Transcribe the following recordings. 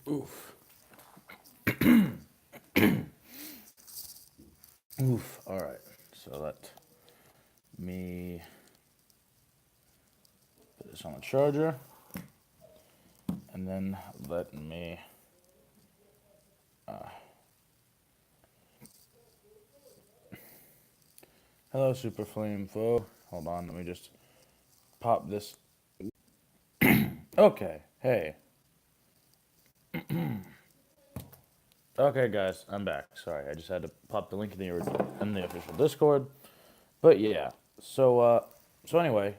Oof. Oof. All right. So let me put this on the charger, and then let me. Hello, Super Flame Foe. Hold on. Let me just pop this. Okay. Hey. Okay, guys. I'm back. Sorry, I just had to pop the link in the official Discord. But yeah. So anyway.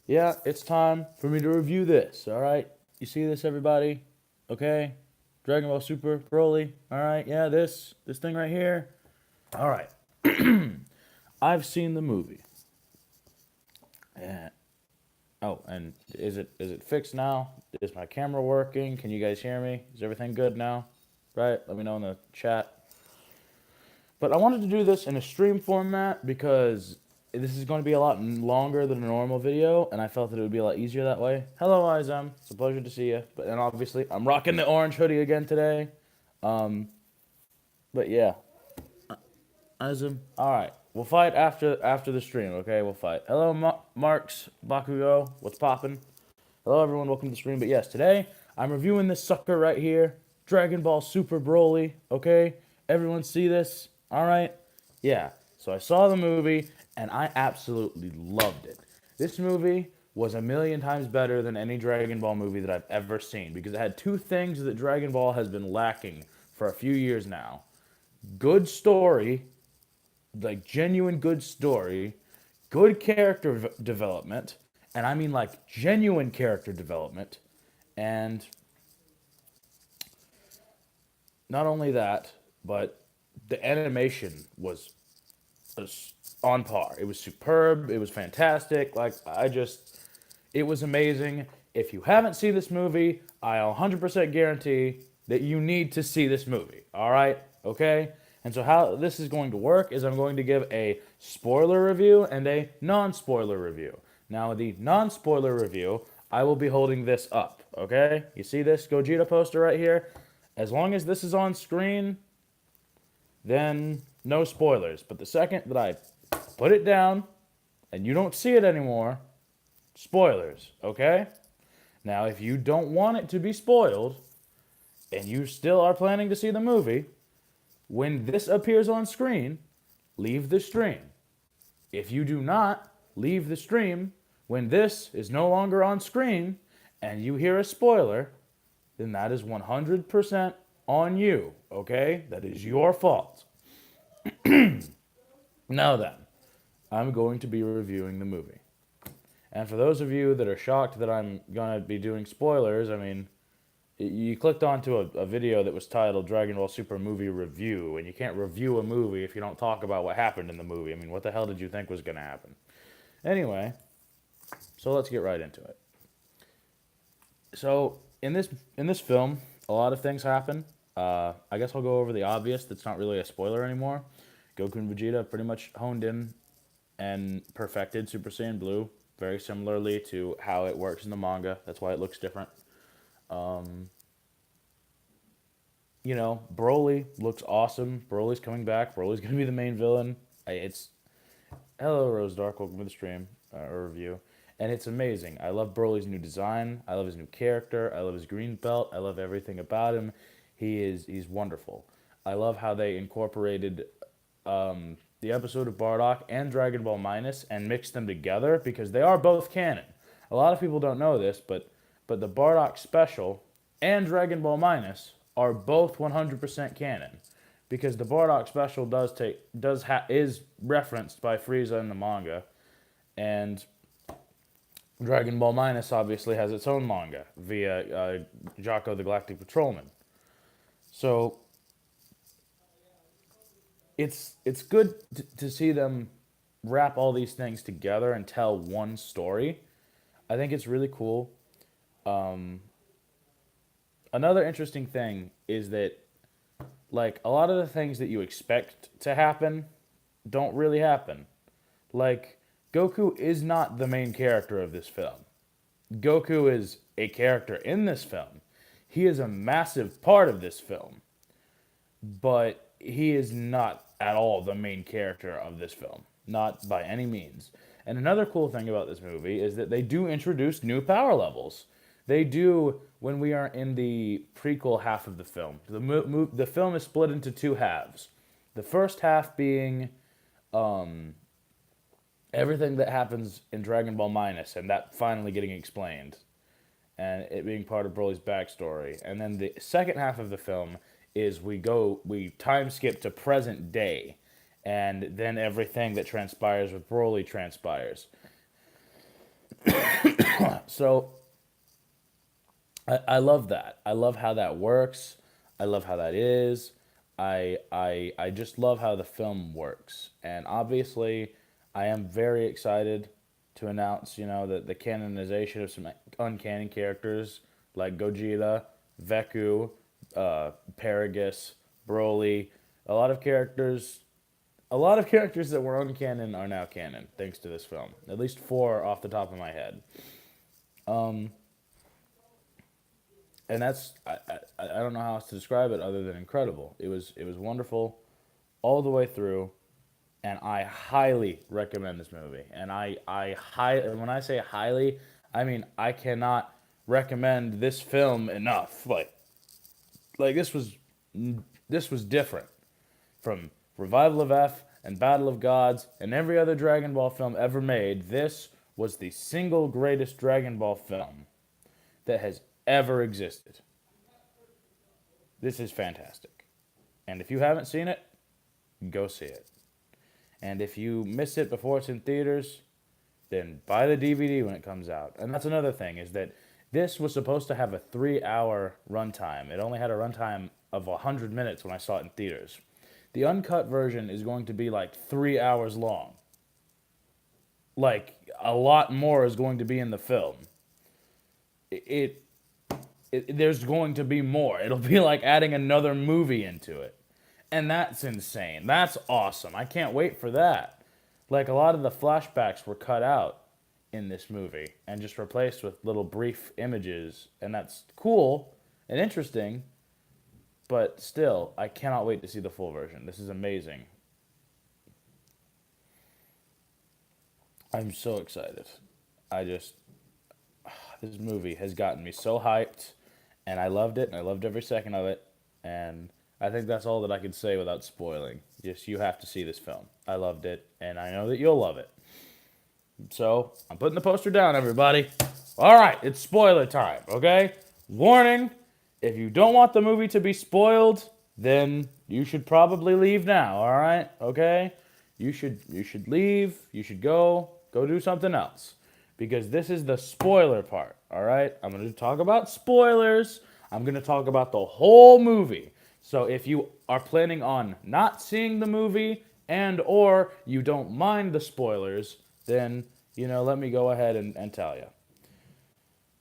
Yeah, it's time for me to review this. All right. You see this, everybody? Okay. Dragon Ball Super Broly. All right. Yeah, this thing right here. All right. I've seen the movie. Yeah. Oh, and is it fixed now? Is my camera working? Can you guys hear me? Is everything good now? Right? Let me know in the chat. But I wanted to do this in a stream format because this is going to be a lot longer than a normal video, and I felt that it would be a lot easier that way. Hello, Izem. It's a pleasure to see you. But and obviously, I'm rocking the orange hoodie again today. Um, but yeah, Izem. All right, we'll fight after the stream. Okay, we'll fight. Hello, Marks Bakugo. What's poppin'? Hello, everyone. Welcome to the stream. But yes, today I'm reviewing this sucker right here, Dragon Ball Super Broly. Okay, everyone see this? All right. Yeah. So I saw the movie and I absolutely loved it. This movie was a million times better than any Dragon Ball movie that I've ever seen because it had two things that Dragon Ball has been lacking for a few years now: good story, like genuine good story, good character development, and I mean like genuine character development, and not only that, but the animation was on par. It was superb. It was fantastic. It was amazing. If you haven't seen this movie, I 100% guarantee that you need to see this movie. All right? Okay? And so, how this is going to work is I'm going to give a spoiler review and a non spoiler review. Now, the non spoiler review, I will be holding this up. Okay? You see this Gogeta poster right here? As long as this is on screen, then no spoilers. But the second that I put it down and you don't see it anymore, spoilers, okay? Now, if you don't want it to be spoiled and you still are planning to see the movie, when this appears on screen, leave the stream. If you do not leave the stream when this is no longer on screen and you hear a spoiler, then that is 100% on you, okay? That is your fault. Now then, I'm going to be reviewing the movie. And for those of you that are shocked that I'm going to be doing spoilers, I mean, you clicked onto a video that was titled Dragon Ball Super Movie Review, and you can't review a movie if you don't talk about what happened in the movie. I mean, what the hell did you think was going to happen? Anyway, so let's get right into it. So, in this film, a lot of things happen. I guess I'll go over the obvious that's not really a spoiler anymore. Goku and Vegeta pretty much honed in and perfected Super Saiyan Blue very similarly to how it works in the manga. That's why it looks different. Broly looks awesome. Broly's coming back. Broly's gonna be the main villain. It's Hello, Rose Dark. Welcome to the stream or review. And it's amazing. I love Broly's new design. I love his new character. I love his green belt. I love everything about him. He's wonderful. I love how they incorporated the episode of Bardock and Dragon Ball Minus and mixed them together because they are both canon. A lot of people don't know this, but the Bardock special and Dragon Ball Minus are both 100% canon because the Bardock special is referenced by Frieza in the manga, and Dragon Ball Minus obviously has its own manga via Jaco the Galactic Patrolman. So it's good to see them wrap all these things together and tell one story. I think it's really cool. Another interesting thing is that like a lot of the things that you expect to happen don't really happen. Like Goku is not the main character of this film. Goku is a character in this film. He is a massive part of this film, but he is not at all the main character of this film. Not by any means. And another cool thing about this movie is that they do introduce new power levels. They do when we are in the prequel half of the film. The film is split into two halves. The first half being everything that happens in Dragon Ball Minus and that finally getting explained and it being part of Broly's backstory. And then the second half of the film is we time skip to present day, and then everything that transpires with Broly transpires. So I love that. I love how that works. I love how that is. I just love how the film works. And obviously, I am very excited to announce, that the canonization of some uncanny characters like Gogeta, Veku, Paragus, Broly. A lot of characters that were uncanon are now canon, thanks to this film. At least 4 off the top of my head. And that's I don't know how else to describe it other than incredible. It was wonderful all the way through, and I highly recommend this movie. And when I say highly, I mean I cannot recommend this film enough. Like this was different from Revival of F and Battle of Gods and every other Dragon Ball film ever made. This was the single greatest Dragon Ball film that has ever existed. This is fantastic. And if you haven't seen it, go see it. And if you miss it before it's in theaters, then buy the DVD when it comes out. And that's another thing, is that this was supposed to have a 3-hour runtime. It only had a runtime of 100 minutes when I saw it in theaters. The uncut version is going to be like 3 hours long. Like, a lot more is going to be in the film. There's going to be more. It'll be like adding another movie into it. And that's insane. That's awesome. I can't wait for that. Like, a lot of the flashbacks were cut out in this movie and just replaced with little brief images. And that's cool and interesting. But still, I cannot wait to see the full version. This is amazing. I'm so excited. This movie has gotten me so hyped. And I loved it, and I loved every second of it. And I think that's all that I can say without spoiling. Just, you have to see this film. I loved it, and I know that you'll love it. So, I'm putting the poster down, everybody. All right, it's spoiler time, okay? Warning, if you don't want the movie to be spoiled, then you should probably leave now, all right? Okay? You should leave. You should go do something else. Because this is the spoiler part, all right? I'm going to talk about spoilers. I'm going to talk about the whole movie. So if you are planning on not seeing the movie and or you don't mind the spoilers, then, let me go ahead and tell you.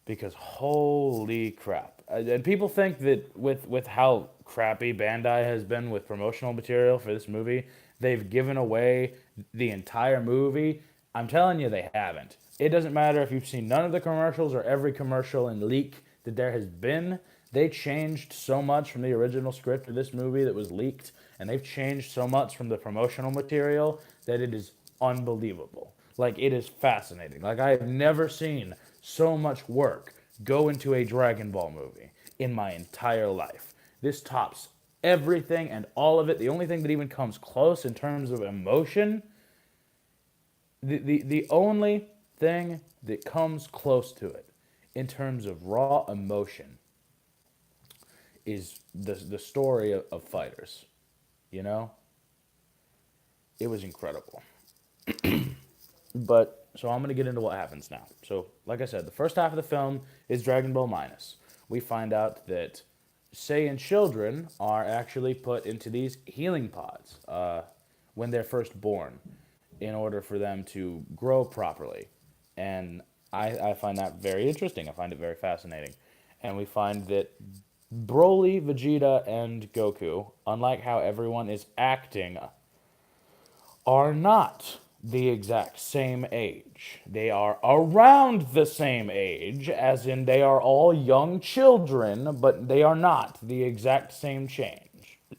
Because holy crap. And people think that with how crappy Bandai has been with promotional material for this movie, they've given away the entire movie. I'm telling you, they haven't. It doesn't matter if you've seen none of the commercials or every commercial and leak that there has been. They changed so much from the original script of this movie that was leaked, and they've changed so much from the promotional material that it is unbelievable. Like, it is fascinating. Like, I have never seen so much work go into a Dragon Ball movie in my entire life. This tops everything and all of it. The only thing that even comes close in terms of emotion, the only thing that comes close to it in terms of raw emotion is the story of fighters. It was incredible. But so I'm going to get into what happens now. So like I said, the first half of the film is Dragon Ball Minus. We find out that Saiyan children are actually put into these healing pods when they're first born in order for them to grow properly. And I find that very interesting. I find it very fascinating. And we find that Broly, Vegeta, and Goku, unlike how everyone is acting, are not the exact same age. They are around the same age, as in they are all young children, but they are not the exact same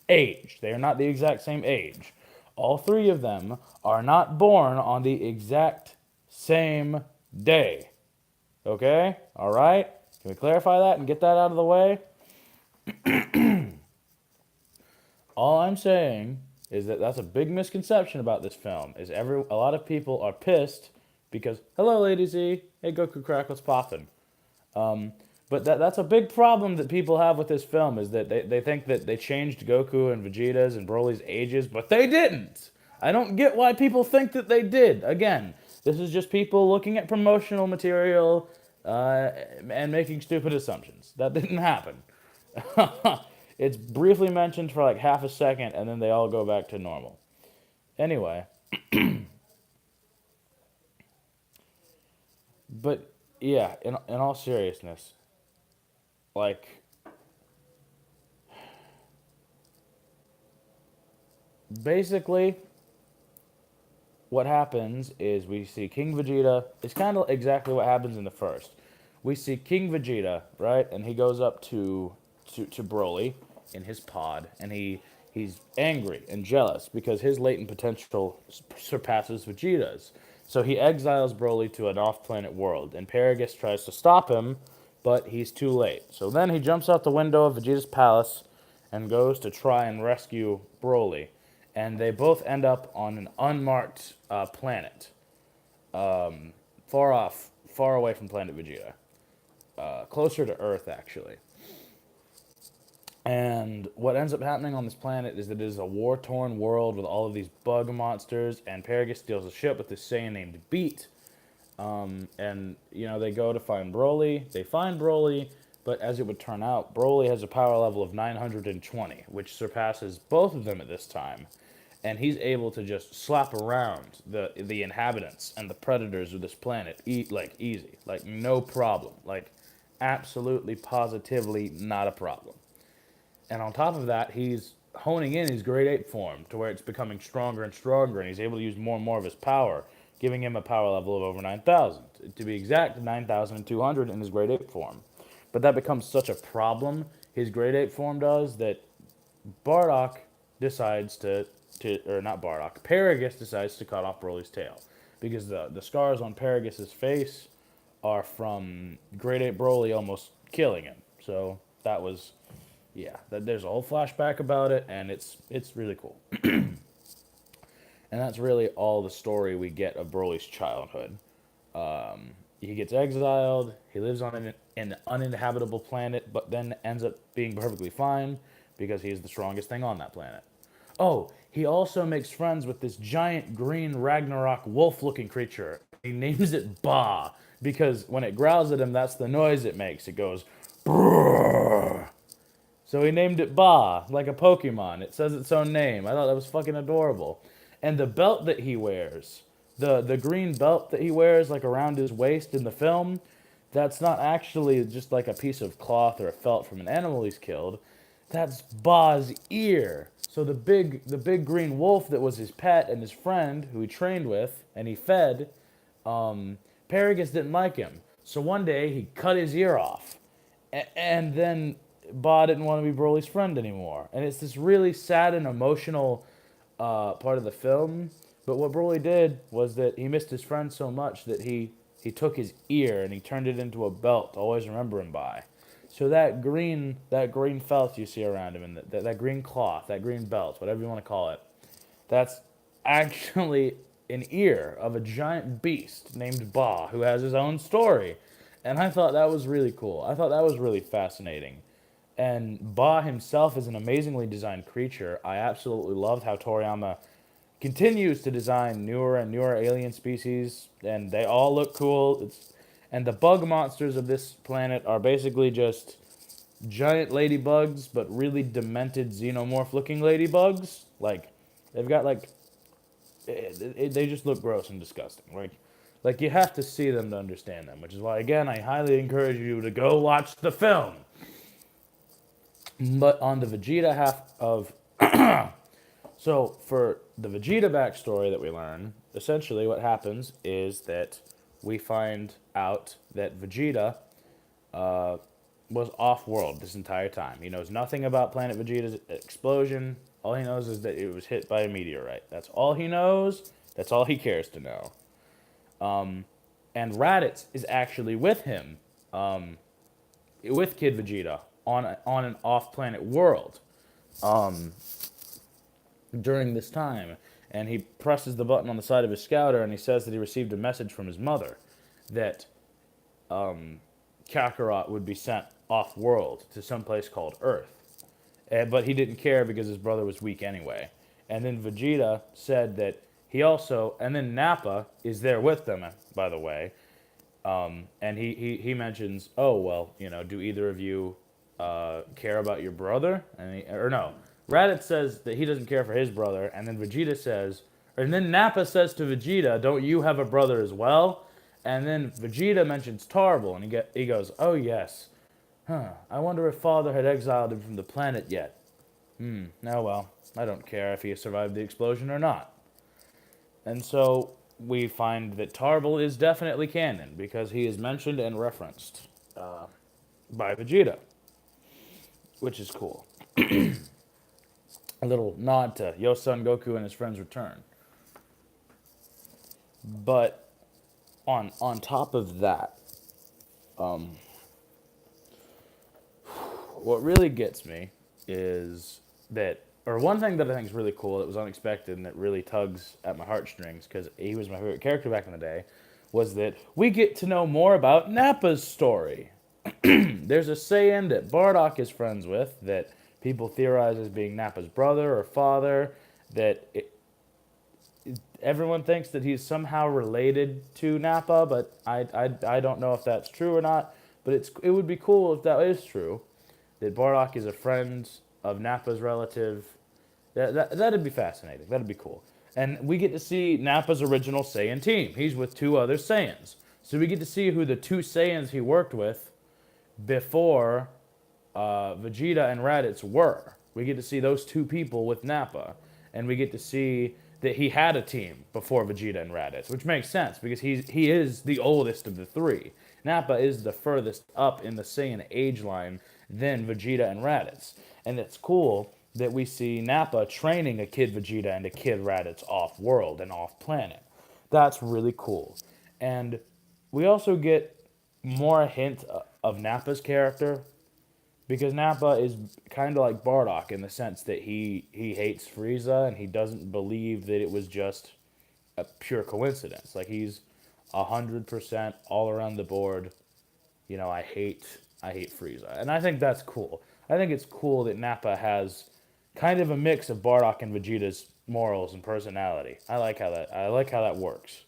age. They are not the exact same age. All three of them are not born on the exact same day. Okay? All right? Can we clarify that and get that out of the way? All I'm saying is that that's a big misconception about this film. A lot of people are pissed because hello, Lady Z, hey Goku Crack, what's poppin'? But that's a big problem that people have with this film is that they think that they changed Goku and Vegeta's and Broly's ages, but they didn't. I don't get why people think that they did. Again, this is just people looking at promotional material and making stupid assumptions. That didn't happen. It's briefly mentioned for like half a second, and then they all go back to normal. Anyway, but yeah, in all seriousness, like basically what happens is we see King Vegeta. It's kind of exactly what happens in the first. We see King Vegeta, right, and he goes up to Broly in his pod, and he's angry and jealous because his latent potential surpasses Vegeta's. So he exiles Broly to an off-planet world, and Paragus tries to stop him, but he's too late. So then he jumps out the window of Vegeta's palace and goes to try and rescue Broly. And they both end up on an unmarked planet, far off, far away from Planet Vegeta, closer to Earth, actually. And what ends up happening on this planet is that it is a war-torn world with all of these bug monsters, and Paragus steals a ship with this Saiyan named Beat. And, they go to find Broly. They find Broly, but as it would turn out, Broly has a power level of 920, which surpasses both of them at this time. And he's able to just slap around the inhabitants and the predators of this planet easy. Like, no problem. Like, absolutely, positively not a problem. And on top of that, he's honing in his Great Ape form to where it's becoming stronger and stronger, and he's able to use more and more of his power, giving him a power level of over 9,000. To be exact, 9,200 in his Great Ape form. But that becomes such a problem, his Great Ape form does, that Bardock decides or not Bardock, Paragus decides to cut off Broly's tail. Because the scars on Paragus's face are from Great Ape Broly almost killing him. So that was... yeah, there's a whole flashback about it, and it's really cool. And that's really all the story we get of Broly's childhood. He gets exiled, he lives on an uninhabitable planet, but then ends up being perfectly fine because he's the strongest thing on that planet. Oh, he also makes friends with this giant green Ragnarok wolf-looking creature. He names it Ba, because when it growls at him, that's the noise it makes. It goes, brrrr. So he named it Ba, like a Pokemon. It says its own name. I thought that was fucking adorable. And the belt that he wears, the green belt that he wears, like around his waist in the film, that's not actually just like a piece of cloth or a felt from an animal he's killed. That's Ba's ear. So the big green wolf that was his pet and his friend, who he trained with and he fed, Paragus didn't like him. So one day he cut his ear off. And then Ba didn't want to be Broly's friend anymore. And it's this really sad and emotional part of the film. But what Broly did was that he missed his friend so much that he took his ear and he turned it into a belt to always remember him by. So that green felt you see around him, and that green cloth, that green belt, whatever you want to call it, that's actually an ear of a giant beast named Ba, who has his own story. And I thought that was really cool. I thought that was really fascinating. And Ba himself is an amazingly designed creature. I absolutely loved how Toriyama continues to design newer and newer alien species, and they all look cool. And the bug monsters of this planet are basically just giant ladybugs, but really demented xenomorph-looking ladybugs. Like, they've got they just look gross and disgusting. Like you have to see them to understand them, which is why, again, I highly encourage you to go watch the film. But on the Vegeta half of... So, for the Vegeta backstory that we learn, essentially what happens is that we find out that Vegeta was off-world this entire time. He knows nothing about Planet Vegeta's explosion. All he knows is that it was hit by a meteorite. That's all he knows. That's all he cares to know. And Raditz is actually with him, with Kid Vegeta on an off-planet world during this time. And he presses the button on the side of his scouter, and he says that he received a message from his mother that Kakarot would be sent off-world to some place called Earth. But he didn't care because his brother was weak anyway. And then Vegeta said that he also, and then Nappa is there with them, by the way. And he mentions, oh, well, do either of you care about your brother? Or no, Raditz says that he doesn't care for his brother, and then Vegeta says, and then Nappa says to Vegeta, don't you have a brother as well? And then Vegeta mentions Tarble, and he goes, oh, yes. I wonder if Father had exiled him from the planet yet. Oh, well, I don't care if he survived the explosion or not. And so we find that Tarble is definitely canon, because he is mentioned and referenced by Vegeta, which is cool. A little nod to Yo Son Goku and his friends return. But on top of that, what really gets me is that, or one thing that I think is really cool that was unexpected and that really tugs at my heartstrings, because he was my favorite character back in the day, was that we get to know more about Nappa's story. There's a Saiyan that Bardock is friends with that people theorize as being Nappa's brother or father, that everyone thinks that he's somehow related to Nappa, but I don't know if that's true or not. But it would be cool if that is true, that Bardock is a friend of Nappa's relative. That'd be fascinating. That'd be cool. And we get to see Nappa's original Saiyan team. He's with two other Saiyans. So we get to see who the two Saiyans he worked with before Vegeta and Raditz were. We get to see those two people with Nappa. And we get to see that he had a team before Vegeta and Raditz, which makes sense because he is the oldest of the three. Nappa is the furthest up in the Saiyan age line than Vegeta and Raditz. And it's cool that we see Nappa training a Kid Vegeta and a Kid Raditz off-world and off-planet. That's really cool. And we also get more a hint of Nappa's character, because Nappa is kind of like Bardock in the sense that he hates Frieza and he doesn't believe that it was just a pure coincidence. Like, he's 100% all around the board. I hate Frieza. And I think that's cool. I think it's cool that Nappa has kind of a mix of Bardock and Vegeta's morals and personality. I like how that works.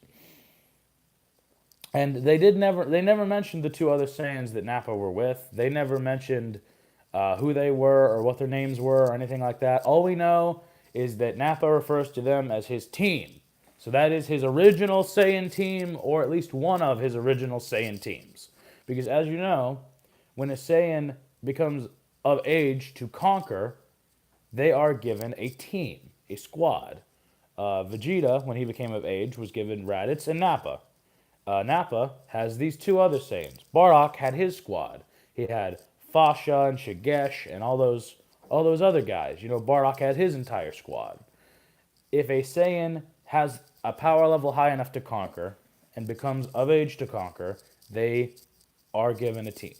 And they never mentioned the two other Saiyans that Nappa were with. They never mentioned who they were or what their names were or anything like that. All we know is that Nappa refers to them as his team. So that is his original Saiyan team, or at least one of his original Saiyan teams. Because as you know, when a Saiyan becomes of age to conquer, they are given a team, a squad. Vegeta, when he became of age, was given Raditz and Nappa. Nappa has these two other Saiyans. Bardock had his squad. He had Fasha and Shigesh and all those other guys. Bardock had his entire squad. If a Saiyan has a power level high enough to conquer and becomes of age to conquer, they are given a team.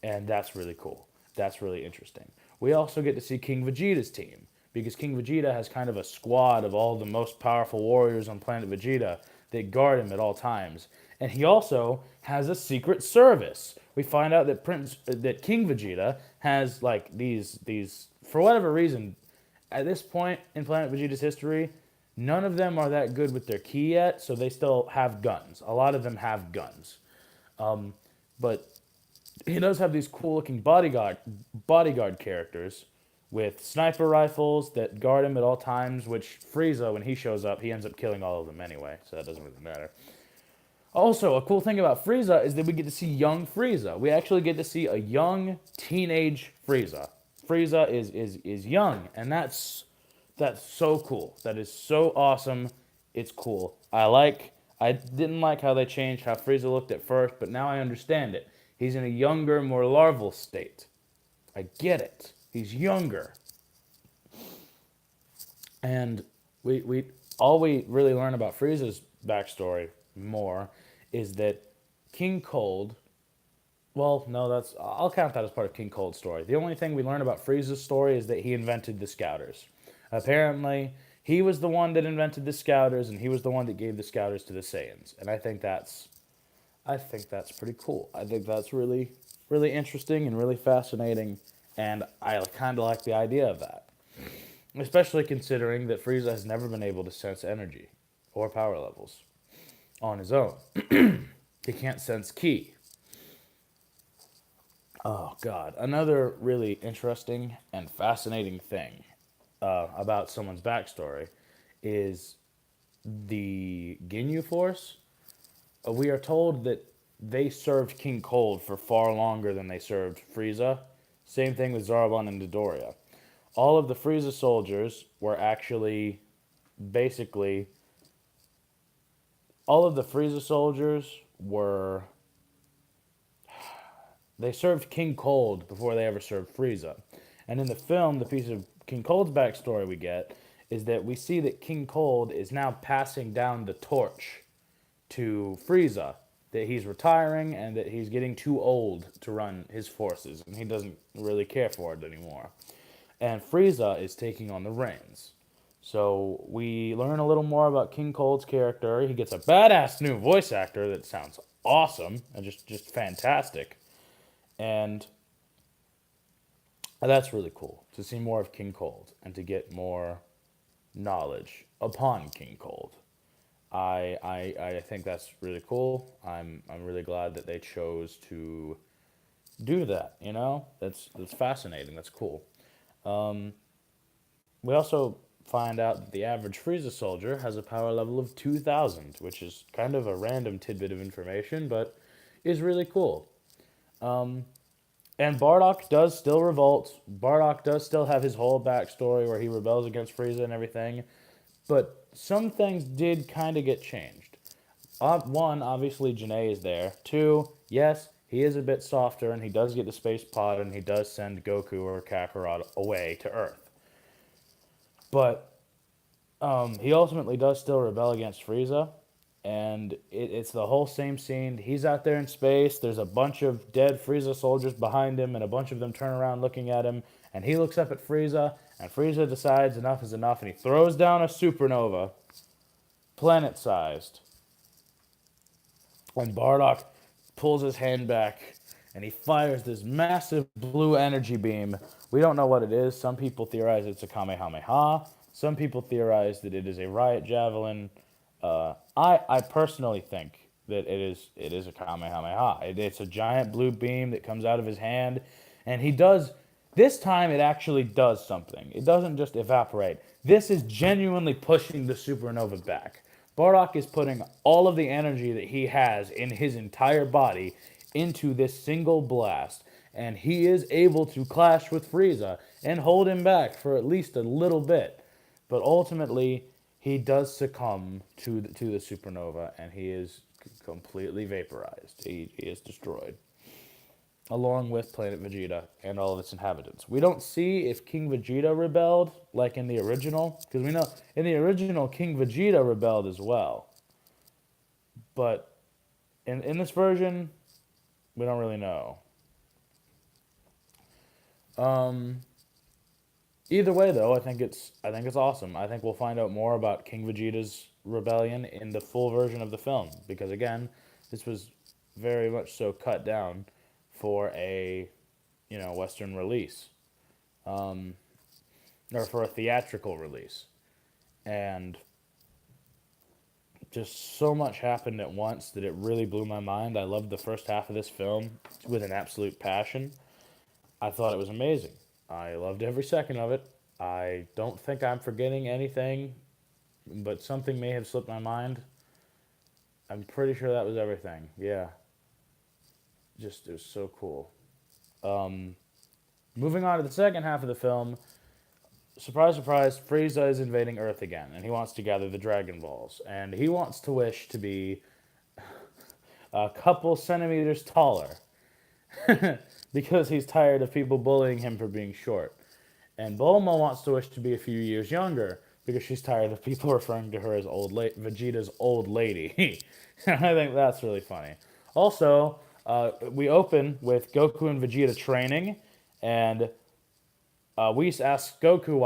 And that's really cool. That's really interesting. We also get to see King Vegeta's team, because King Vegeta has kind of a squad of all the most powerful warriors on planet Vegeta that guard him at all times. And he also has a secret service. We find out that King Vegeta has these for whatever reason, at this point in Planet Vegeta's history, none of them are that good with their ki yet, so they still have guns. A lot of them have guns. But he does have these cool-looking bodyguard characters with sniper rifles that guard him at all times, which Frieza, when he shows up, he ends up killing all of them anyway, so that doesn't really matter. Also, a cool thing about Frieza is that we get to see young Frieza. We actually get to see a young teenage Frieza. Frieza is young, and that's so cool. That is so awesome. It's cool. I didn't like how they changed how Frieza looked at first, but now I understand it. He's in a younger, more larval state. I get it. He's younger. And we all we really learn about Frieza's backstory more is that King Cold. Well, no, I'll count that as part of King Cold's story. The only thing we learn about Frieza's story is that he invented the Scouters. Apparently, he was the one that invented the Scouters, and he was the one that gave the Scouters to the Saiyans. And I think that's pretty cool. I think that's really, really interesting and really fascinating, and I kind of like the idea of that. Especially considering that Frieza has never been able to sense energy or power levels on his own. He can't sense ki. Oh, God. Another really interesting and fascinating thing about someone's backstory is the Ginyu Force. We are told that they served King Cold for far longer than they served Frieza. Same thing with Zarbon and Dodoria. All of the Frieza soldiers were actually basically all of the Frieza soldiers were they served King Cold before they ever served Frieza. And in the film, the piece of King Cold's backstory we get is that we see that King Cold is now passing down the torch to Frieza, that he's retiring and that he's getting too old to run his forces and he doesn't really care for it anymore. And Frieza is taking on the reins. So we learn a little more about King Cold's character. He gets a badass new voice actor that sounds awesome and just fantastic. And that's really cool to see more of King Cold and to get more knowledge upon King Cold. I think that's really cool. I'm really glad that they chose to do that. You know, that's fascinating. That's cool. Um, we also find out that the average Frieza soldier has a power level of 2,000, which is kind of a random tidbit of information, but is really cool. Um, and Bardock does still revolt. Bardock does still have his whole backstory where he rebels against Frieza and everything. But some things did kind of get changed. One, obviously, Janae is there. Two, yes, he is a bit softer and he does get the space pod and he does send Goku or Kakarot away to Earth. But he ultimately does still rebel against Frieza. And it's the whole same scene. He's out there in space. There's a bunch of dead Frieza soldiers behind him, and a bunch of them turn around looking at him. And he looks up at Frieza, and Frieza decides enough is enough, and he throws down a supernova, planet-sized. And Bardock pulls his hand back, and he fires this massive blue energy beam. We don't know what it is. Some people theorize it's a Kamehameha. Some people theorize that it is a Riot Javelin. I personally think that it is a Kamehameha. It's a giant blue beam that comes out of his hand, and he does. This time, it actually does something. It doesn't just evaporate. This is genuinely pushing the supernova back. Bardock is putting all of the energy that he has in his entire body into this single blast, and he is able to clash with Frieza and hold him back for at least a little bit. But ultimately, he does succumb to the supernova, and he is completely vaporized. He is destroyed, along with Planet Vegeta and all of its inhabitants. We don't see if King Vegeta rebelled, like in the original, because we know in the original, King Vegeta rebelled as well. But in this version, we don't really know. Um, Either way, though, I think it's awesome. I think we'll find out more about King Vegeta's rebellion in the full version of the film because again, this was very much so cut down for a Western release, um, or for a theatrical release, and just so much happened at once that it really blew my mind. I loved the first half of this film with an absolute passion. I thought it was amazing. I loved every second of it. I don't think I'm forgetting anything, but something may have slipped my mind. I'm pretty sure that was everything. Yeah. Just, it was so cool. Um, Moving on to the second half of the film, surprise, surprise, Frieza is invading Earth again, and he wants to gather the Dragon Balls, and he wants to wish to be a couple centimeters taller because he's tired of people bullying him for being short. And Bulma wants to wish to be a few years younger because she's tired of people referring to her as Vegeta's old lady. I think that's really funny. Also, we open with Goku and Vegeta training, and Whis asks Goku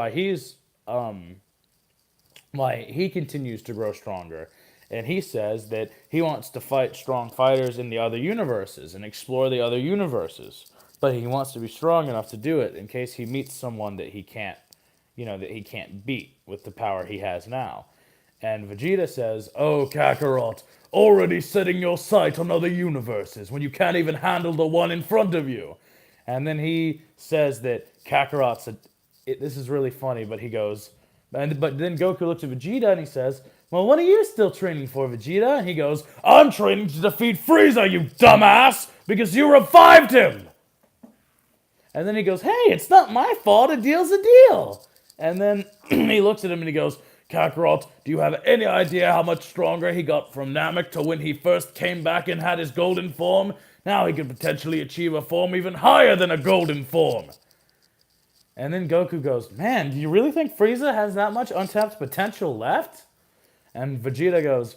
why he continues to grow stronger. And he says that he wants to fight strong fighters in the other universes and explore the other universes. But he wants to be strong enough to do it in case he meets someone that he can't, that he can't beat with the power he has now. And Vegeta says, "Oh, Kakarot, already setting your sight on other universes when you can't even handle the one in front of you." And then he says that Kakarot's this is really funny, but he goes, but then Goku looks at Vegeta and he says, "Well, what are you still training for, Vegeta?" And he goes, "I'm training to defeat Frieza, you dumbass, because you revived him." And then he goes, "Hey, it's not my fault, a deal's a deal." And then he looks at him and he goes, "Kakarot, do you have any idea how much stronger he got from Namek to when he first came back and had his golden form? Now he could potentially achieve a form even higher than a golden form." And then Goku goes, "Man, do you really think Frieza has that much untapped potential left?" And Vegeta goes,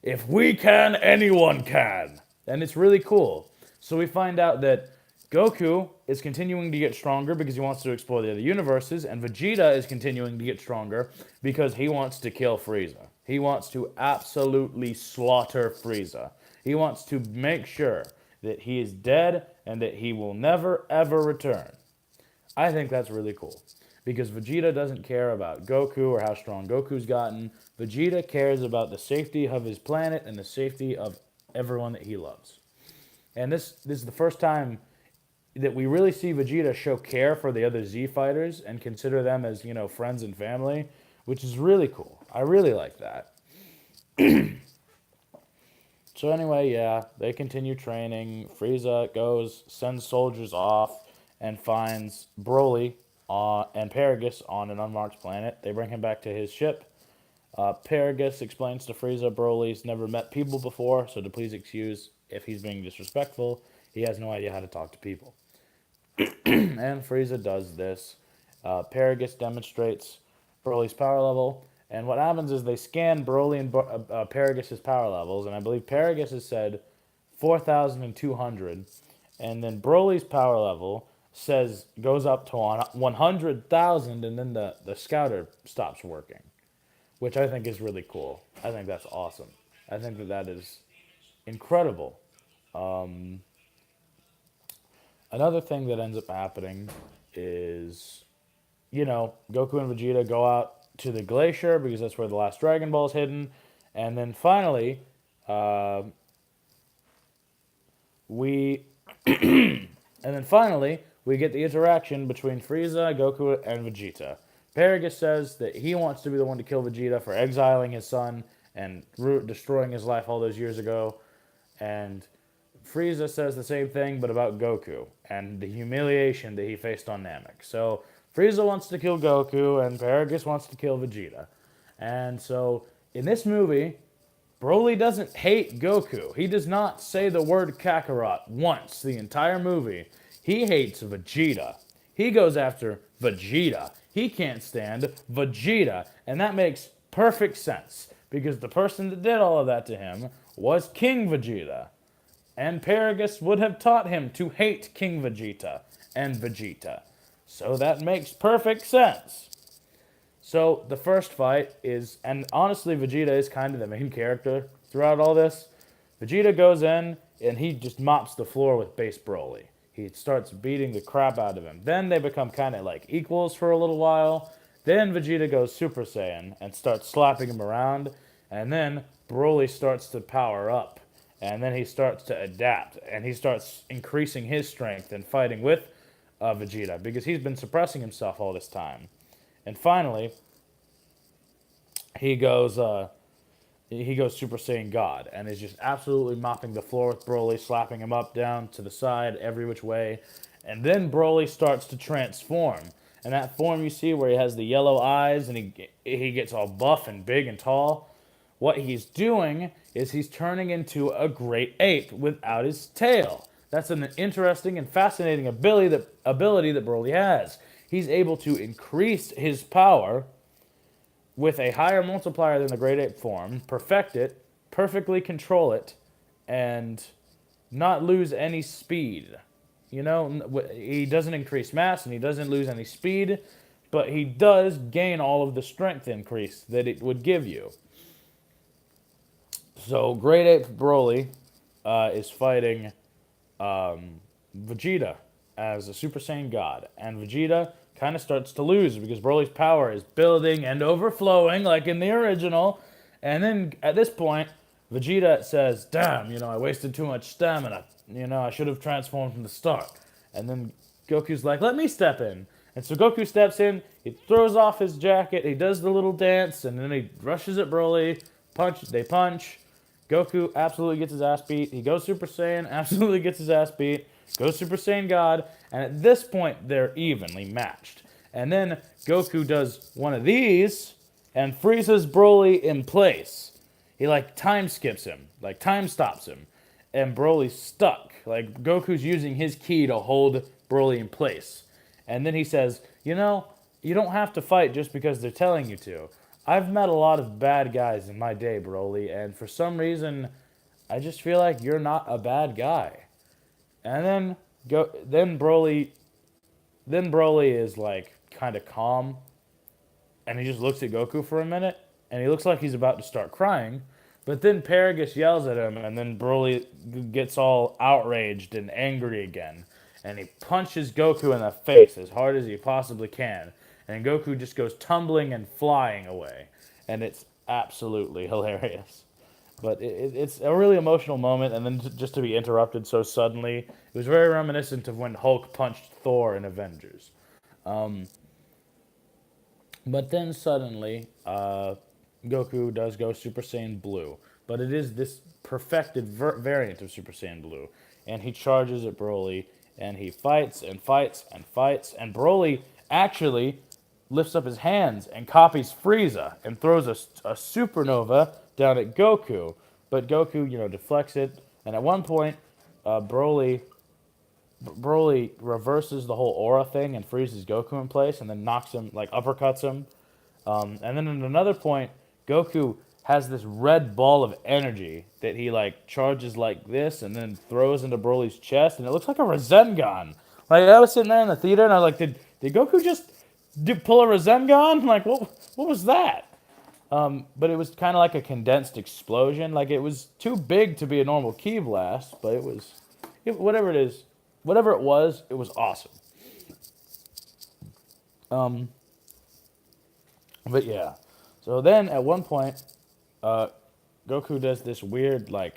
"If we can, anyone can." And it's really cool. So we find out that Goku is continuing to get stronger because he wants to explore the other universes, and Vegeta is continuing to get stronger because he wants to kill Frieza. He wants to absolutely slaughter Frieza. He wants to make sure that he is dead and that he will never, ever return. I think that's really cool because Vegeta doesn't care about Goku or how strong Goku's gotten. Vegeta cares about the safety of his planet and the safety of everyone that he loves. And this is the first time that we really see Vegeta show care for the other Z fighters and consider them as, friends and family, which is really cool. I really like that. So anyway, yeah, they continue training. Frieza sends soldiers off, and finds Broly and Paragus on an unmarked planet. They bring him back to his ship. Paragus explains to Frieza Broly's never met people before, so to please excuse if he's being disrespectful. He has no idea how to talk to people. And Frieza does this. Paragus demonstrates Broly's power level, and what happens is they scan Broly and Paragus' power levels, and I believe Paragus has said 4,200, and then Broly's power level goes up to 100,000, and then the scouter stops working, which I think is really cool. I think that's awesome. I think that is incredible. Another thing that ends up happening is, Goku and Vegeta go out to the glacier because that's where the last Dragon Ball is hidden, and then finally, we get the interaction between Frieza, Goku, and Vegeta. Paragus says that he wants to be the one to kill Vegeta for exiling his son and destroying his life all those years ago. And Frieza says the same thing, but about Goku and the humiliation that he faced on Namek. So Frieza wants to kill Goku, and Paragus wants to kill Vegeta. And so in this movie, Broly doesn't hate Goku. He does not say the word Kakarot once the entire movie. He hates Vegeta. He goes after Vegeta. He can't stand Vegeta. And that makes perfect sense because the person that did all of that to him was King Vegeta. And Paragus would have taught him to hate King Vegeta and Vegeta. So that makes perfect sense. So the first fight is, and honestly Vegeta is kind of the main character throughout all this. Vegeta goes in and he just mops the floor with base Broly. He starts beating the crap out of him. Then they become kind of like equals for a little while. Then Vegeta goes Super Saiyan and starts slapping him around. And then Broly starts to power up. And then he starts to adapt. And he starts increasing his strength and fighting with Vegeta because he's been suppressing himself all this time. And finally, he goes Super Saiyan God and is just absolutely mopping the floor with Broly, slapping him up, down, to the side, every which way. And then Broly starts to transform. And that form you see where he has the yellow eyes and he gets all buff and big and tall, what he's doing is he's turning into a great ape without his tail. That's an interesting and fascinating ability that Broly has. He's able to increase his power with a higher multiplier than the great ape form, perfect it, perfectly control it, and not lose any speed. You know, he doesn't increase mass and he doesn't lose any speed, but he does gain all of the strength increase that it would give you. So Great Ape Broly is fighting Vegeta as a Super Saiyan God, and Vegeta kind of starts to lose because Broly's power is building and overflowing like in the original. And then at this point, Vegeta says, "Damn, I wasted too much stamina. I should have transformed from the start." And then Goku's like, "Let me step in." And so Goku steps in, he throws off his jacket, he does the little dance, and then he rushes at Broly, they punch. Goku absolutely gets his ass beat. He goes Super Saiyan, absolutely gets his ass beat, goes Super Saiyan God, and at this point, they're evenly matched. And then Goku does one of these and freezes Broly in place. He, time skips him, time stops him, and Broly's stuck. Goku's using his ki to hold Broly in place. And then he says, you don't have to fight just because they're telling you to. I've met a lot of bad guys in my day, Broly, and for some reason, I just feel like you're not a bad guy. And then Broly is kind of calm, and he just looks at Goku for a minute, and he looks like he's about to start crying. But then Paragus yells at him, and then Broly gets all outraged and angry again, and he punches Goku in the face as hard as he possibly can. And Goku just goes tumbling and flying away. And it's absolutely hilarious. But it's a really emotional moment, and then just to be interrupted so suddenly, it was very reminiscent of when Hulk punched Thor in Avengers. But then suddenly, Goku does go Super Saiyan Blue. But it is this perfected variant of Super Saiyan Blue. And he charges at Broly, and he fights and fights and fights, and Broly actually lifts up his hands and copies Frieza and throws a supernova down at Goku. But Goku, deflects it. And at one point, Broly reverses the whole aura thing and freezes Goku in place and then knocks him, uppercuts him. And then at another point, Goku has this red ball of energy that he, charges like this and then throws into Broly's chest. And it looks like a Rasengan. I was sitting there in the theater and I was like, did Goku just pull a Rasengan? What was that? But it was kind of like a condensed explosion. It was too big to be a normal ki blast, but whatever it was, it was awesome. But yeah. So then at one point, Goku does this weird, I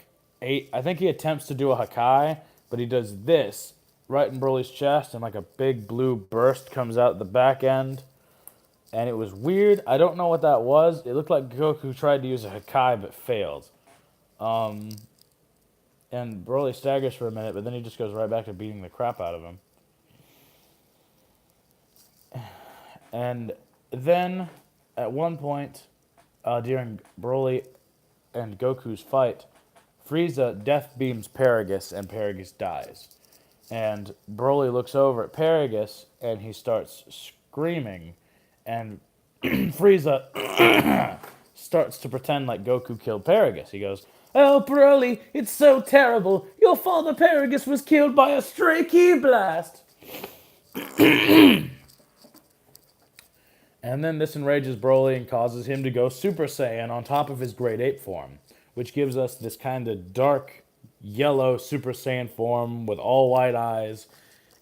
think he attempts to do a Hakai, but he does this right in Broly's chest, and a big blue burst comes out the back end. And it was weird. I don't know what that was. It looked like Goku tried to use a Hakai but failed. And Broly staggers for a minute, but then he just goes right back to beating the crap out of him. And then, at one point, during Broly and Goku's fight, Frieza death beams Paragus, and Paragus dies. And Broly looks over at Paragus, and he starts screaming, and Frieza starts to pretend like Goku killed Paragus. He goes, "Oh, Broly, it's so terrible. Your father Paragus was killed by a stray ki blast." And then this enrages Broly and causes him to go Super Saiyan on top of his Great Ape form, which gives us this kind of dark yellow Super Saiyan form with all white eyes.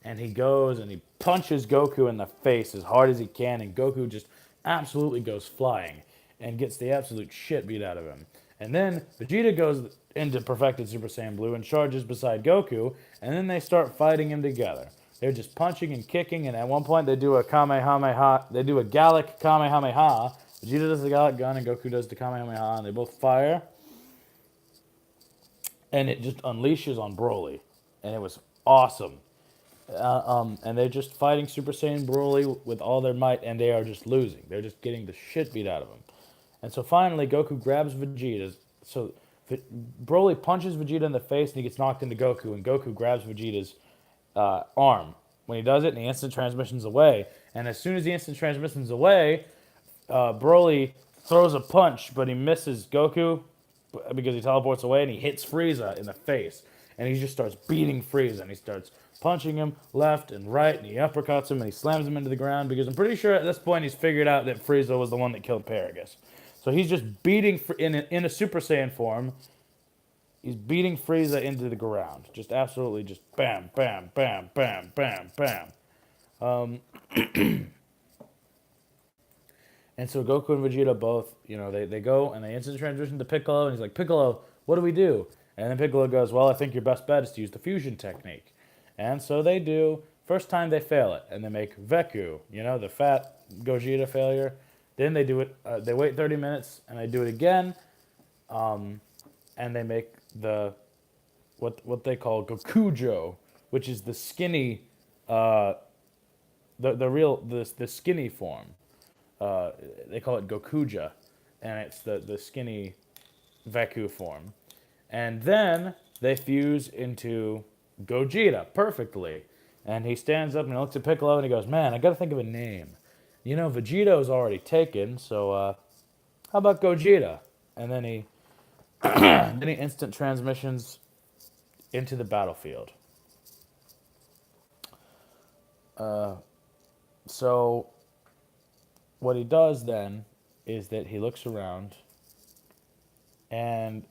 And he goes and he punches Goku in the face as hard as he can, and Goku just absolutely goes flying and gets the absolute shit beat out of him. And then Vegeta goes into perfected Super Saiyan Blue and charges beside Goku, and then they start fighting him together. They're just punching and kicking, and at one point they do a Kamehameha. They do a Gallic Kamehameha. Vegeta does the Gallic gun, and Goku does the Kamehameha, and they both fire. And it just unleashes on Broly, and it was awesome. And they're just fighting Super Saiyan Broly with all their might, and they are just losing. They're just getting the shit beat out of them. And so finally, Goku grabs Vegeta. So Broly punches Vegeta in the face, and he gets knocked into Goku, and Goku grabs Vegeta's arm. When he does it, and the instant transmission's away. And as soon as the instant transmission's away, Broly throws a punch, but he misses Goku because he teleports away, and he hits Frieza in the face. And he just starts beating Frieza, and he starts punching him left and right, and he uppercuts him, and he slams him into the ground, because I'm pretty sure at this point he's figured out that Frieza was the one that killed Paragus. So he's just beating, in a Super Saiyan form, he's beating Frieza into the ground. Just absolutely just bam, bam, bam, bam, bam, bam. And so Goku and Vegeta both, they go and they instant transition to Piccolo, and he's like, Piccolo, what do we do? And then Piccolo goes, well, I think your best bet is to use the fusion technique. And so they do. First time they fail it, and they make Veku, the fat Gogeta failure. Then they do it, they wait 30 minutes, and they do it again, and they make what they call Gokujo, which is the skinny, the skinny form. They call it Gokuja, and it's the skinny Veku form. And then they fuse into Gogeta perfectly. And he stands up and he looks at Piccolo and he goes, man, I gotta think of a name. Vegito's already taken, so how about Gogeta? And then he instant transmissions into the battlefield. So what he does then is that he looks around and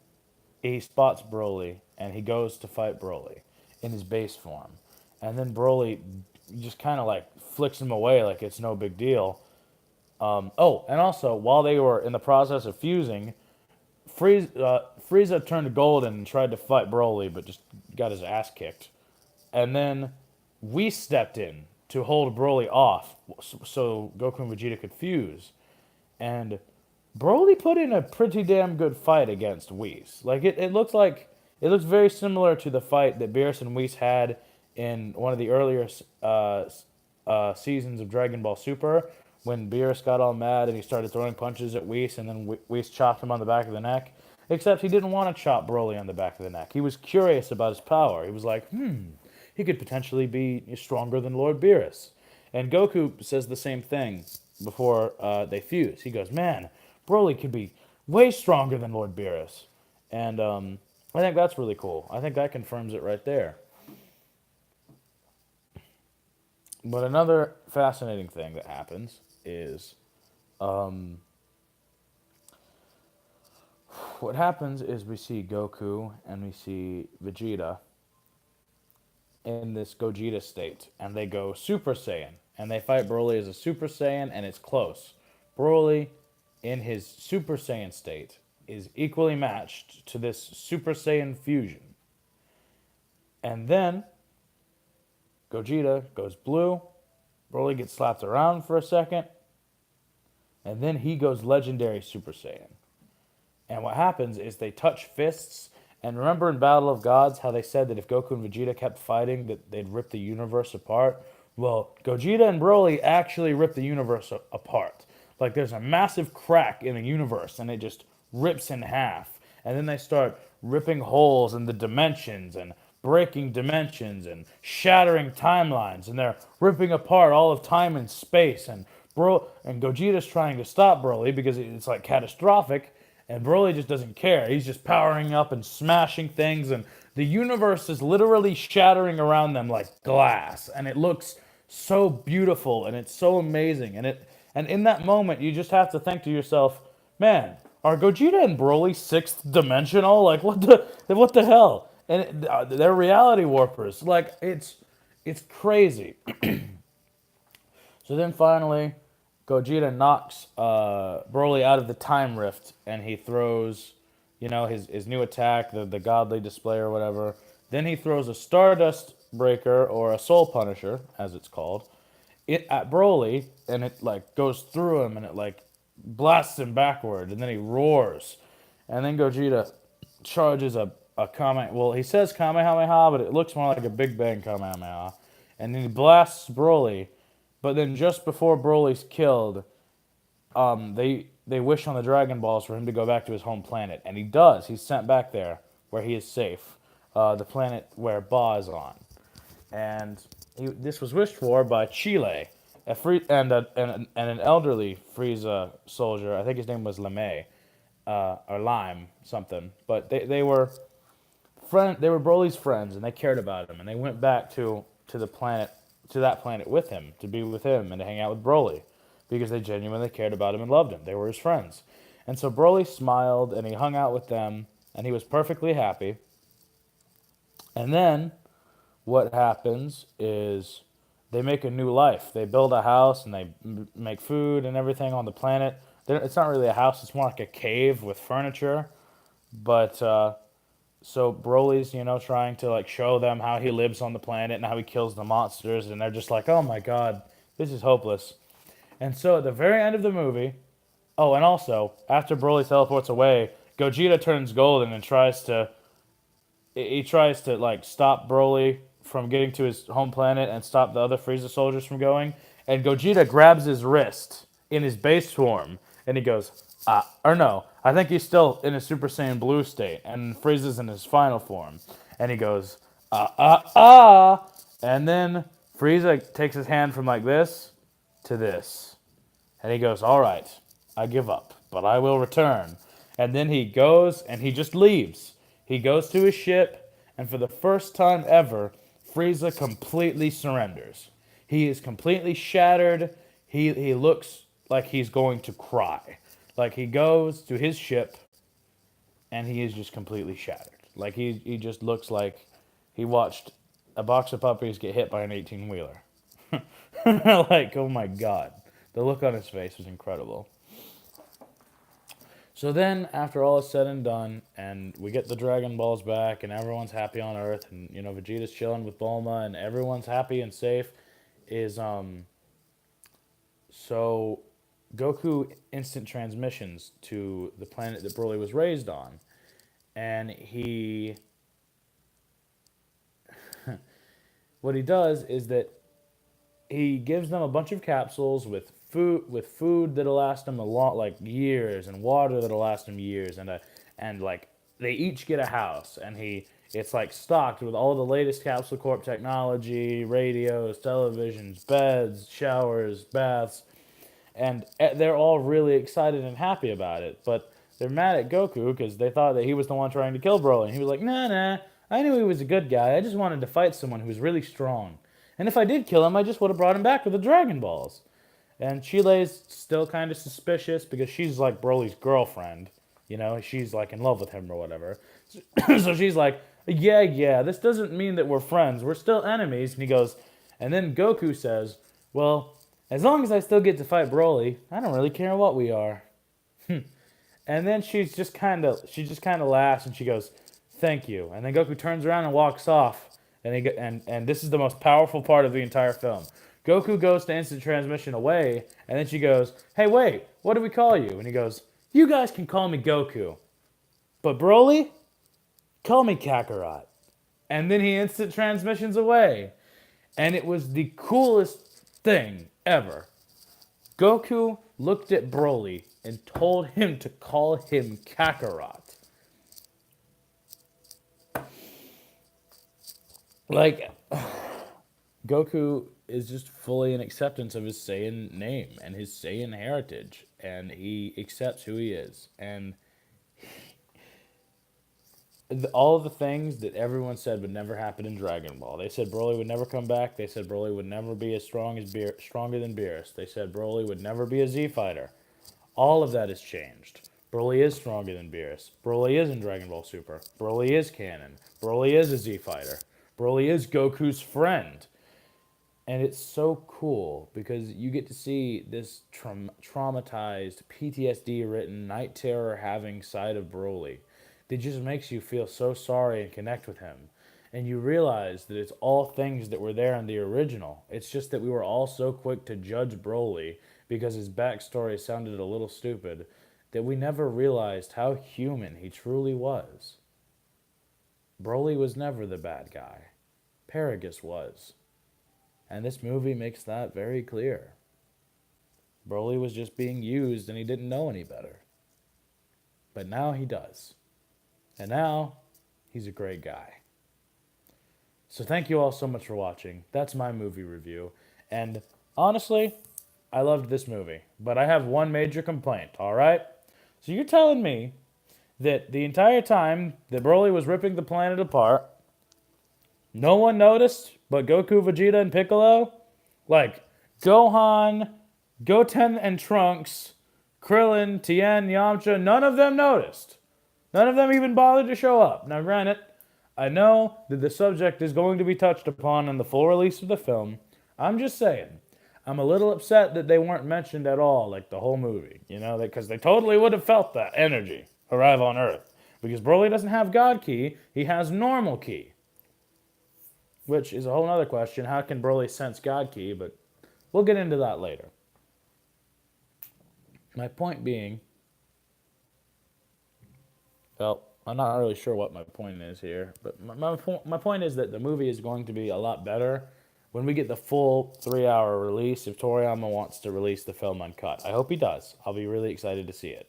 he spots Broly, and he goes to fight Broly in his base form. And then Broly just kind of like flicks him away like it's no big deal. And also, while they were in the process of fusing, Frieza turned golden and tried to fight Broly, but just got his ass kicked. And then we stepped in to hold Broly off so Goku and Vegeta could fuse. And Broly put in a pretty damn good fight against Whis. Like it looks very similar to the fight that Beerus and Whis had in one of the earlier seasons of Dragon Ball Super, when Beerus got all mad and he started throwing punches at Whis, and then Whis chopped him on the back of the neck. Except he didn't want to chop Broly on the back of the neck. He was curious about his power. He was like, he could potentially be stronger than Lord Beerus. And Goku says the same thing before they fuse. He goes, man, Broly could be way stronger than Lord Beerus. And I think that's really cool. I think that confirms it right there. But another fascinating thing that happens is what happens is we see Goku and we see Vegeta in this Gogeta state, and they go Super Saiyan, and they fight Broly as a Super Saiyan, and it's close. Broly, in his Super Saiyan state, is equally matched to this Super Saiyan fusion. And then Gogeta goes blue, Broly gets slapped around for a second, and then he goes legendary Super Saiyan. And what happens is they touch fists. And remember in Battle of Gods how they said that if Goku and Vegeta kept fighting that they'd rip the universe apart? Well, Gogeta and Broly actually rip the universe apart. Like there's a massive crack in the universe and it just rips in half. And then they start ripping holes in the dimensions and breaking dimensions and shattering timelines. And they're ripping apart all of time and space. And Gogeta's trying to stop Broly because it's like catastrophic. And Broly just doesn't care. He's just powering up and smashing things, and the universe is literally shattering around them like glass. And it looks so beautiful, and it's so amazing. And in that moment, you just have to think to yourself, man, are Gogeta and Broly sixth dimensional? Like what the hell? And they're reality warpers. Like it's crazy. So then finally, Gogeta knocks Broly out of the time rift, and he throws, his new attack, the godly display or whatever. Then he throws a Stardust Breaker, or a Soul Punisher, as it's called, at Broly, and it goes through him, and it blasts him backward, and then he roars, and then Gogeta charges a Kamehameha. Well, he says Kamehameha, but it looks more like a Big Bang Kamehameha, and then he blasts Broly. But then just before Broly's killed, they wish on the Dragon Balls for him to go back to his home planet, and he does. He's sent back there where he is safe, the planet where Ba is on, and this was wished for by Chile, and an elderly Frieza soldier. I think his name was Lemay, or Lime something. But they were They were Broly's friends, and they cared about him, and they went back to the planet to that planet with him to be with him and to hang out with Broly, because they genuinely cared about him and loved him. They were his friends, and so Broly smiled and he hung out with them, and he was perfectly happy. And then what happens is they make a new life. They build a house and they make food and everything on the planet. It's not really a house; it's more like a cave with furniture. But so Broly's, trying to like show them how he lives on the planet and how he kills the monsters, and they're just like, "Oh my God, this is hopeless." And so at the very end of the movie, oh, and also after Broly teleports away, Gogeta turns golden and tries to like stop Broly from getting to his home planet and stop the other Frieza soldiers from going. And Gogeta grabs his wrist in his base form, and he goes, or no, I think he's still in his Super Saiyan Blue state, and Frieza's in his final form, and he goes, and then Frieza takes his hand from like this to this, and he goes, all right, I give up, but I will return. And then he goes and he just leaves. He goes to his ship, and for the first time ever, Frieza completely surrenders. He is completely shattered. He looks like he's going to cry. Like he goes to his ship, and he is just completely shattered. Like he just looks like he watched a box of puppies get hit by an 18-wheeler. Like, oh my God. The look on his face was incredible. So then, after all is said and done, and we get the Dragon Balls back, and everyone's happy on Earth, and Vegeta's chilling with Bulma, and everyone's happy and safe, is so Goku instant transmissions to the planet that Broly was raised on, and what he does is that he gives them a bunch of capsules with food that'll last them a lot, like years, and water that'll last them years, and like they each get a house, and it's like stocked with all the latest Capsule Corp technology, radios, televisions, beds, showers, baths, and they're all really excited and happy about it. But they're mad at Goku because they thought that he was the one trying to kill Broly, and he was like, nah, I knew he was a good guy. I just wanted to fight someone who was really strong. And if I did kill him, I just would have brought him back with the Dragon Balls. And Chile's still kind of suspicious because she's like Broly's girlfriend. She's like in love with him or whatever. So she's like, yeah, this doesn't mean that we're friends. We're still enemies. And then Goku says, well, as long as I still get to fight Broly, I don't really care what we are. And then she just kind of laughs and she goes, thank you. And then Goku turns around and walks off. And this is the most powerful part of the entire film. Goku goes to instant transmission away, and then she goes, hey, wait, what do we call you? And he goes, you guys can call me Goku. But Broly, call me Kakarot. And then he instant transmissions away. And it was the coolest thing ever. Goku looked at Broly and told him to call him Kakarot. Like, Goku is just fully in acceptance of his Saiyan name and his Saiyan heritage, and he accepts who he is. And all of the things that everyone said would never happen in Dragon Ball. They said Broly would never come back. They said Broly would never be as stronger than Beerus. They said Broly would never be a Z fighter. All of that has changed. Broly is stronger than Beerus. Broly is in Dragon Ball Super. Broly is canon. Broly is a Z fighter. Broly is Goku's friend. And it's so cool because you get to see this traumatized, PTSD-ridden, night terror-having side of Broly that just makes you feel so sorry and connect with him. And you realize that it's all things that were there in the original. It's just that we were all so quick to judge Broly because his backstory sounded a little stupid that we never realized how human he truly was. Broly was never the bad guy. Paragus was. And this movie makes that very clear. Broly was just being used and he didn't know any better. But now he does. And now he's a great guy. So thank you all so much for watching. That's my movie review. And honestly, I loved this movie. But I have one major complaint, all right? So you're telling me that the entire time that Broly was ripping the planet apart, no one noticed but Goku, Vegeta, and Piccolo? Like, Gohan, Goten, and Trunks, Krillin, Tien, Yamcha, none of them noticed. None of them even bothered to show up. Now, granted, I know that the subject is going to be touched upon in the full release of the film. I'm just saying. I'm a little upset that they weren't mentioned at all, like the whole movie. You know, because they totally would have felt that energy arrive on Earth. Because Broly doesn't have God Ki, he has normal Ki. Which is a whole other question. How can Broly sense God Ki? But we'll get into that later. My point being, well, I'm not really sure what my point is here, but my point is that the movie is going to be a lot better when we get the full 3-hour release, if Toriyama wants to release the film uncut. I hope he does. I'll be really excited to see it.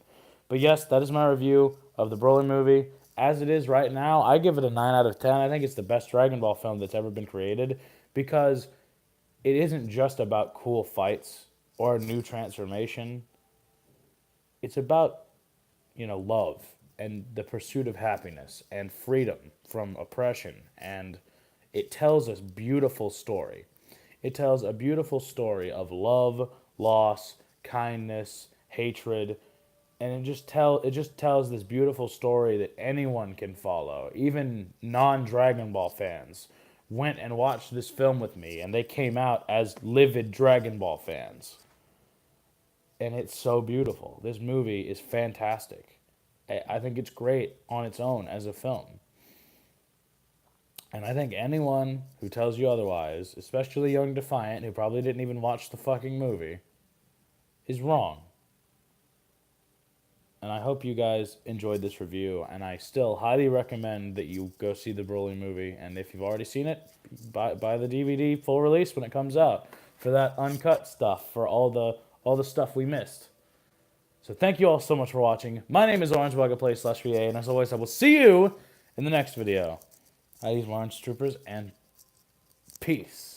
But yes, that is my review of the Broly movie. As it is right now, I give it a 9 out of 10. I think it's the best Dragon Ball film that's ever been created because it isn't just about cool fights or a new transformation. It's about, love and the pursuit of happiness and freedom from oppression. And it tells a beautiful story. It tells a beautiful story of love, loss, kindness, hatred, and it just tells this beautiful story that anyone can follow. Even non-Dragon Ball fans went and watched this film with me, and they came out as livid Dragon Ball fans. And it's so beautiful. This movie is fantastic. I think it's great on its own as a film. And I think anyone who tells you otherwise, especially Young Defiant, who probably didn't even watch the fucking movie, is wrong. And I hope you guys enjoyed this review, and I still highly recommend that you go see the Broly movie. And if you've already seen it, buy the DVD full release when it comes out for that uncut stuff, for all the stuff we missed. So thank you all so much for watching. My name is OrangeBuggaPlays/VA, and as always, I will see you in the next video. I use Orange Troopers, and peace.